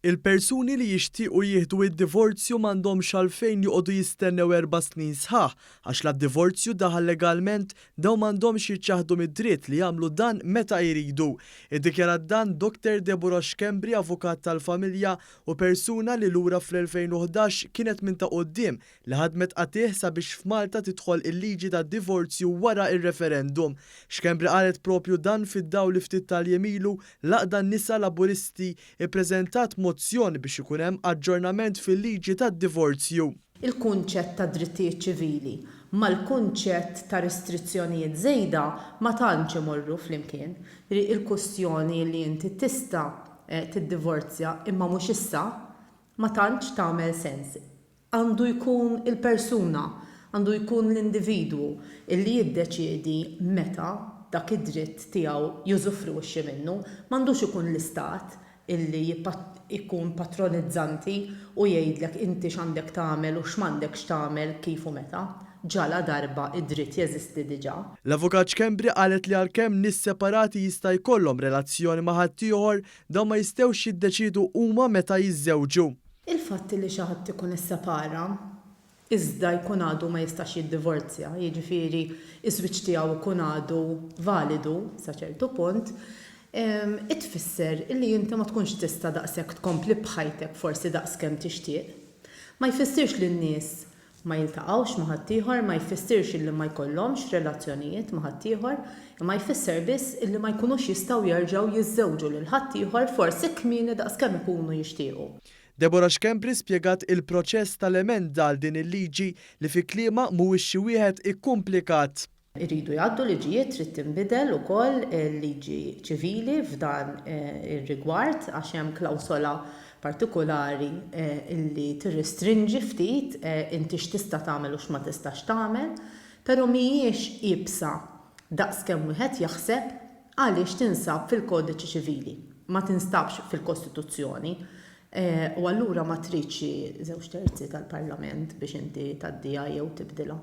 Il-persuni li jixtiequ jieħdu d-divorzju m'għandhomx għalfejn joqogħdu jistennew 4 snin sħaħ għax l-divorzju daħal legalment dawn m'għandhomx jiċċaħdu mid-dritt li jagħmlu dan meta jridu. Iddikjarat dan Dr. Deborah Schembri, avukat tal-Familja u persuna li lura fl-2011 kienet minn ta' quddiem li ħadmet qatih sabiex f'Malta tidħol il-liġi tad-divorzju wara ir-referendum. Schembri qalet propju dan fid-dawl li ftit tal-jemilu laqgħet tan-Nisa Laburisti ippreżentat mozzjoni biex ikun hemm aġġornament fil-liġi tad-divorzju. Il-kunċett ta' drittijiet ċivili mal-kunċett ta' restrizzjonijiet żejda ma tantx imorru flimkien. Il-kwestjoni li inti tista' tiddivorzja imma mhux issa ma tantx tagħmel sens. Għandu jkun il-persuna, għandu jkun l-individwu illi jiddeċiedi meta dak id-dritt tiegħu jużufruxxi minnu, m'għandux ikun l-istat illi ikun patronizzanti u jgħidlek inti x'għandek tagħmel u x'm'għandekx tagħmel kif u meta. Ġala darba id-dritt jeżisti diġà. L-Avukat Schembri qalet li għalkemm nies separati jista' jkollhom relazzjoni ma' ħadd ieħor dawn ma jistgħux jiddeċiedu huma meta jiżżewġu. Il-fatt li xi ħadd ikun issepara iżda jkun għadu ma jistax jiddivorzja, jiġifieri iż-żwieġ tiegħu jkun għadu validu sa ċertu punt, tfisser illi inti ma tkunx tista' daqshekk tkompli bħajtek forsi daqskemm tixtieq. Ma jfissirx li n-nies ma jiltaqgħux ma' ħadd ieħor, ma jfissirx illi ma jkollhomx relazzjonijiet ma' ħadd ieħor, imma jfisser biss illi ma jkunux jistgħu jerġgħu jiżżewġu lil ħadd ieħor forsi kmieni daqskemm ikunu jixtiequ. Deborah Schembri spjegat il-proċess tal-emenda għal din il-liġi li fi kliema mhuwiex xi wieħed ikkumplikat. Iridu jgħaddu liġijiet trid tinbidel ukoll il-liġi ċivili f'dan ir-rigward għax hemm klawsola partikolari illi tirrestrinġi ftit inti x'tista' tagħmel u x'ma tistax tagħmel, però mhijiex qiebsa daqskemm wieħed jaħseb għaliex tinsab fil-kodiċi ċivili, ma tinstabx fil-Kostituzzjoni. U allura ma tridx 2/3 tal-Parlament biex inti tgħaddiha jew tibdilha.